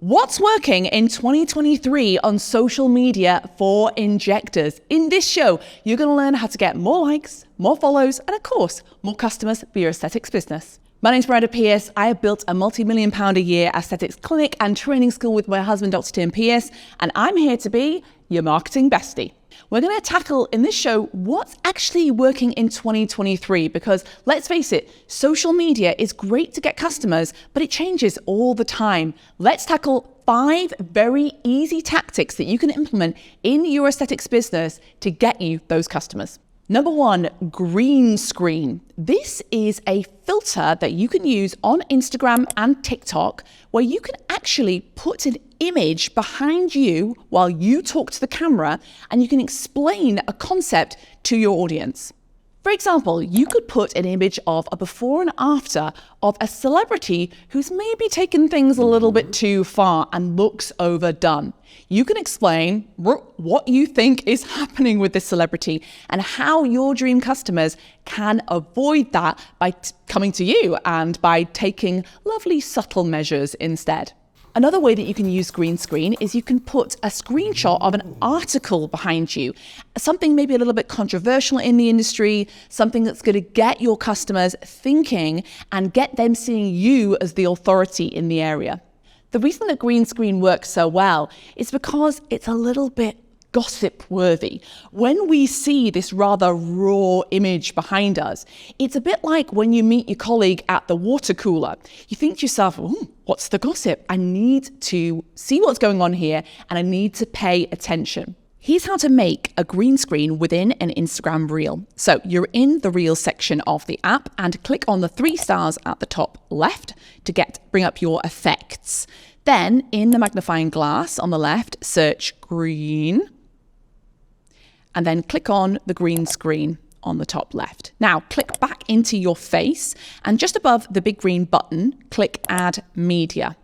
What's working in 2023 on social media for injectors? In this show, you're going to learn how to get more likes, more follows, and of course, more customers for your aesthetics business. My name's Miranda Pierce. I have built a multi-million pound a year aesthetics clinic and training school with my husband, Dr. Tim Pierce, and I'm here to be your marketing bestie. We're going to tackle in this show what's actually working in 2023 because let's face it, social media is great to get customers, but it changes all the time. Let's tackle 5 very easy tactics that you can implement in your aesthetics business to get you those customers. Number 1, green screen. This is a filter that you can use on Instagram and TikTok where you can actually put an image behind you while you talk to the camera and you can explain a concept to your audience. For example, you could put an image of a before and after of a celebrity who's maybe taken things a little bit too far and looks overdone. You can explain what you think is happening with this celebrity and how your dream customers can avoid that by coming to you and by taking lovely subtle measures instead. Another way that you can use green screen is you can put a screenshot of an article behind you, something maybe a little bit controversial in the industry, something that's going to get your customers thinking and get them seeing you as the authority in the area. The reason that green screen works so well is because it's a little bit gossip worthy. When we see this rather raw image behind us, it's a bit like when you meet your colleague at the water cooler. You think to yourself, what's the gossip? I need to see what's going on here and I need to pay attention. Here's how to make a green screen within an Instagram reel. So you're in the Reels section of the app and click on the 3 stars at the top left to bring up your effects. Then in the magnifying glass on the left, search green. And then click on the green screen on the top left. Now click back into your face and just above the big green button, click Add Media.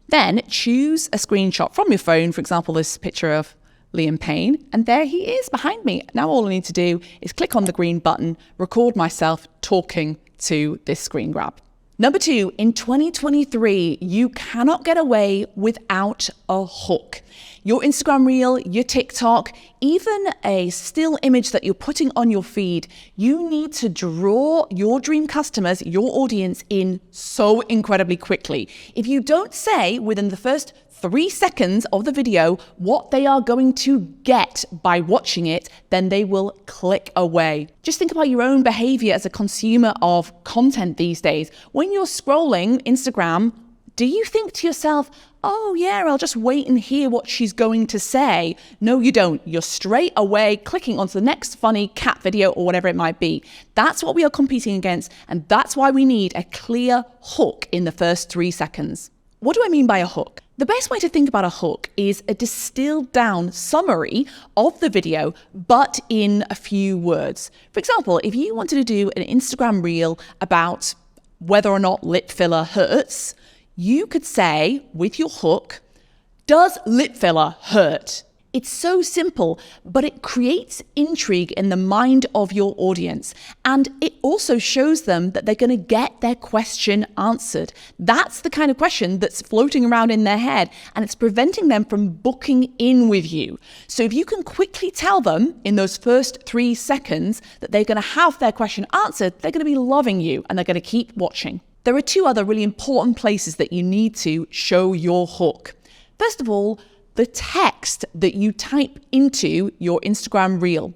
Then choose a screenshot from your phone, for example, this picture of Liam Payne, and there he is behind me. Now all I need to do is click on the green button, record myself talking to this screen grab. Number 2, in 2023, you cannot get away without a hook. Your Instagram reel, your TikTok, even a still image that you're putting on your feed, you need to draw your dream customers, your audience in so incredibly quickly. If you don't say within the first 3 seconds of the video what they are going to get by watching it, then they will click away. Just think about your own behavior as a consumer of content these days. When you're scrolling Instagram, do you think to yourself, oh yeah, I'll just wait and hear what she's going to say? No, you don't. You're straight away clicking onto the next funny cat video or whatever it might be. That's what we are competing against, and that's why we need a clear hook in the first 3 seconds. What do I mean by a hook? The best way to think about a hook is a distilled down summary of the video, but in a few words. For example, if you wanted to do an Instagram reel about whether or not lip filler hurts, you could say with your hook, does lip filler hurt? It's so simple, but it creates intrigue in the mind of your audience. And it also shows them that they're going to get their question answered. That's the kind of question that's floating around in their head, and it's preventing them from booking in with you. So if you can quickly tell them in those first 3 seconds that they're going to have their question answered, they're going to be loving you and they're going to keep watching. There are 2 other really important places that you need to show your hook. First of all, the text that you type into your Instagram reel.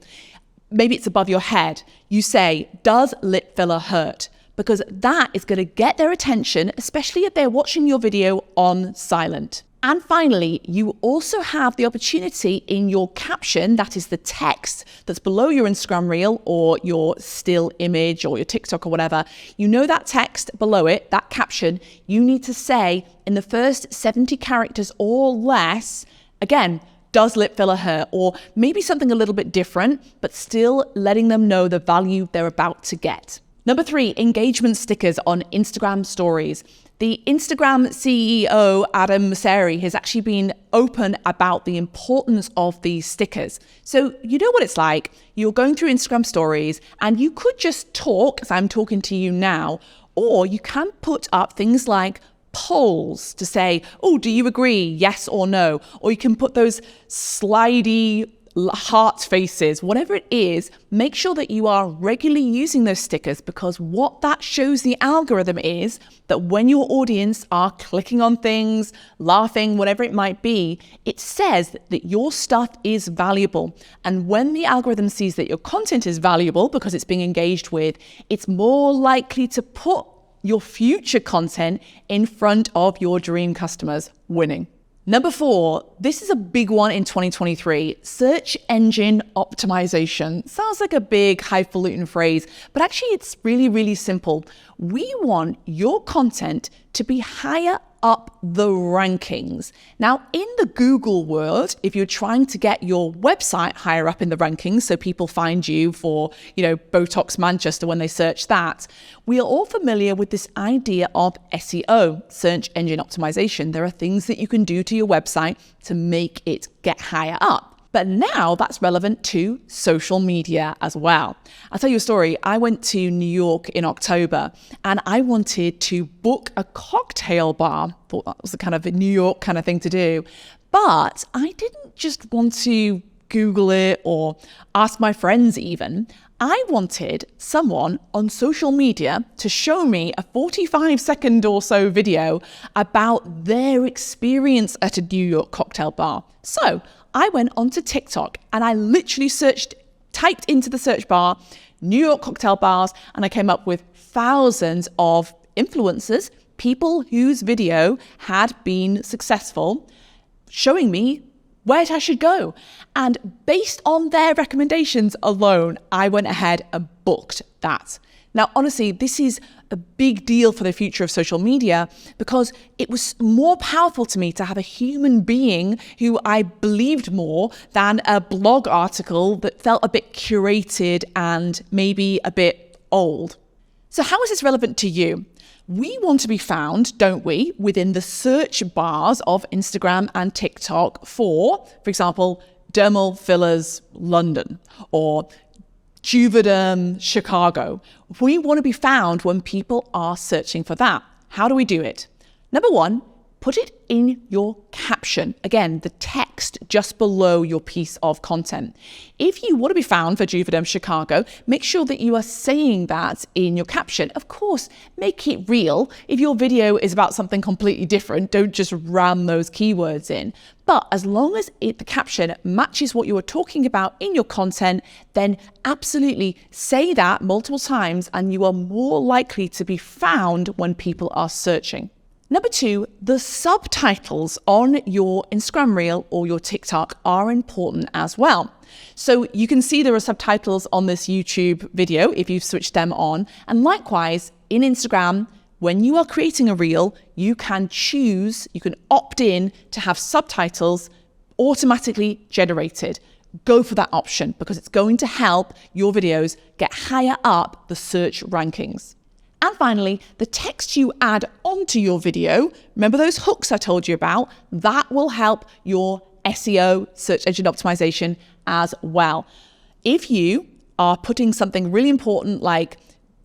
Maybe it's above your head. You say, does lip filler hurt? Because that is going to get their attention, especially if they're watching your video on silent. And finally, you also have the opportunity in your caption, that is the text that's below your Instagram reel or your still image or your TikTok or whatever. You know that text below it, that caption, you need to say in the first 70 characters or less, again, does lip filler hurt? Or maybe something a little bit different, but still letting them know the value they're about to get. Number 3, engagement stickers on Instagram stories. The Instagram CEO, Adam Mosseri, has actually been open about the importance of these stickers. So you know what it's like. You're going through Instagram stories and you could just talk, as I'm talking to you now, or you can put up things like polls to say, oh, do you agree? Yes or no? Or you can put those slidey heart faces, whatever it is. Make sure that you are regularly using those stickers, because what that shows the algorithm is that when your audience are clicking on things, laughing, whatever it might be, it says that your stuff is valuable. And when the algorithm sees that your content is valuable because it's being engaged with, it's more likely to put your future content in front of your dream customers, winning. Number 4, this is a big one in 2023, search engine optimization. Sounds like a big highfalutin phrase, but actually it's really, really simple. We want your content to be higher up the rankings. Now, in the Google world, if you're trying to get your website higher up in the rankings so people find you for, Botox Manchester when they search that, we are all familiar with this idea of SEO, search engine optimization. There are things that you can do to your website to make it get higher up. But now that's relevant to social media as well. I'll tell you a story. I went to New York in October and I wanted to book a cocktail bar. Thought that was the kind of a New York kind of thing to do. But I didn't just want to Google it or ask my friends even. I wanted someone on social media to show me a 45-second or so video about their experience at a New York cocktail bar. So I went onto TikTok and I literally typed into the search bar, New York cocktail bars, and I came up with thousands of influencers, people whose video had been successful, showing me where I should go. And based on their recommendations alone, I went ahead and booked that. Now, honestly, this is a big deal for the future of social media because it was more powerful to me to have a human being who I believed more than a blog article that felt a bit curated and maybe a bit old. So how is this relevant to you? We want to be found, don't we, within the search bars of Instagram and TikTok for example, dermal fillers London or Juvederm Chicago. We want to be found when people are searching for that. How do we do it? Number 1, put it in your caption. Again, the text just below your piece of content. If you want to be found for Juvederm Chicago, make sure that you are saying that in your caption. Of course, make it real. If your video is about something completely different, don't just ram those keywords in. But as long as the caption matches what you are talking about in your content, then absolutely say that multiple times and you are more likely to be found when people are searching. Number 2, the subtitles on your Instagram Reel or your TikTok are important as well. So you can see there are subtitles on this YouTube video if you've switched them on. And likewise, in Instagram, when you are creating a Reel, you can opt in to have subtitles automatically generated. Go for that option because it's going to help your videos get higher up the search rankings. And finally, the text you add onto your video, remember those hooks I told you about? That will help your SEO, search engine optimization, as well. If you are putting something really important like,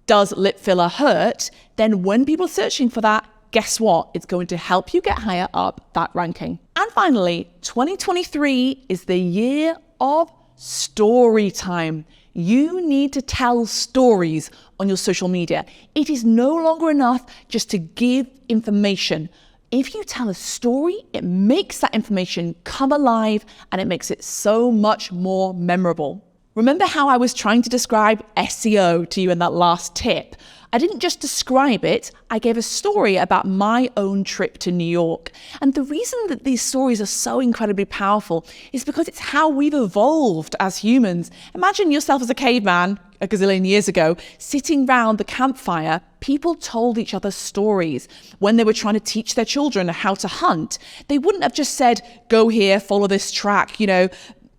does lip filler hurt? Then when people are searching for that, guess what? It's going to help you get higher up that ranking. And finally, 2023 is the year of story time. You need to tell stories on your social media. It is no longer enough just to give information. If you tell a story, it makes that information come alive and it makes it so much more memorable. Remember how I was trying to describe SEO to you in that last tip? I didn't just describe it, I gave a story about my own trip to New York. And the reason that these stories are so incredibly powerful is because it's how we've evolved as humans. Imagine yourself as a caveman a gazillion years ago, sitting round the campfire. People told each other stories. When they were trying to teach their children how to hunt, they wouldn't have just said, go here, follow this track,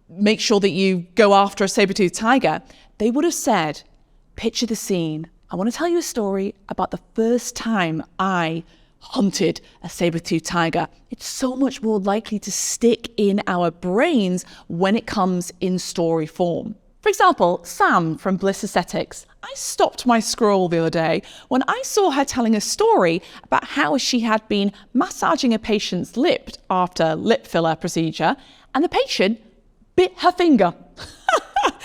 make sure that you go after a saber-toothed tiger. They would have said, picture the scene. I want to tell you a story about the first time I hunted a saber-toothed tiger. It's so much more likely to stick in our brains when it comes in story form. For example, Sam from Bliss Aesthetics. I stopped my scroll the other day when I saw her telling a story about how she had been massaging a patient's lip after lip filler procedure, and the patient bit her finger.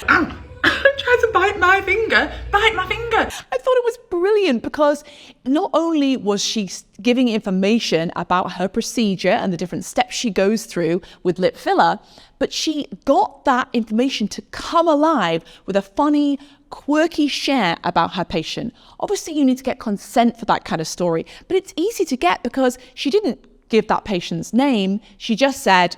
Tried to bite my finger. I thought it was brilliant because not only was she giving information about her procedure and the different steps she goes through with lip filler, but she got that information to come alive with a funny, quirky share about her patient. Obviously, you need to get consent for that kind of story, but it's easy to get because she didn't give that patient's name. She just said,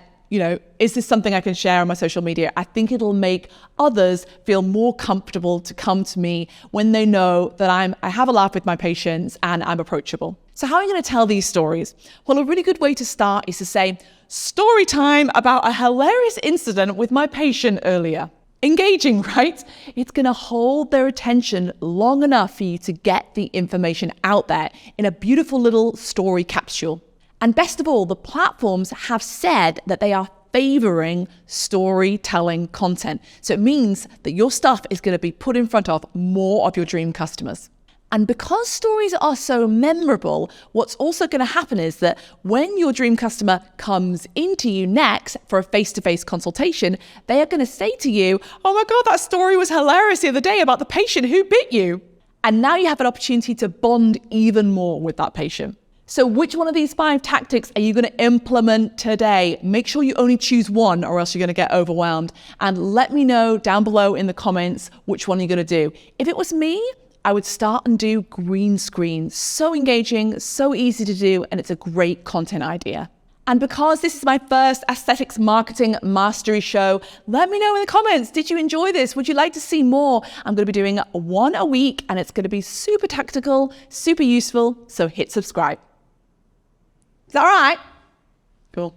is this something I can share on my social media? I think it'll make others feel more comfortable to come to me when they know that I have a laugh with my patients and I'm approachable. So how are you going to tell these stories? Well, a really good way to start is to say, story time about a hilarious incident with my patient earlier. Engaging, right? It's going to hold their attention long enough for you to get the information out there in a beautiful little story capsule. And best of all, the platforms have said that they are favoring storytelling content. So it means that your stuff is going to be put in front of more of your dream customers. And because stories are so memorable, what's also going to happen is that when your dream customer comes into you next for a face-to-face consultation, they are going to say to you, oh my God, that story was hilarious the other day about the patient who bit you. And now you have an opportunity to bond even more with that patient. So which one of these 5 tactics are you going to implement today? Make sure you only choose one or else you're going to get overwhelmed. And let me know down below in the comments which one you're going to do. If it was me, I would start and do green screen. So engaging, so easy to do, and it's a great content idea. And because this is my first aesthetics marketing mastery show, let me know in the comments, did you enjoy this? Would you like to see more? I'm going to be doing one a week and it's going to be super tactical, super useful, so hit subscribe. Is that all right? Cool.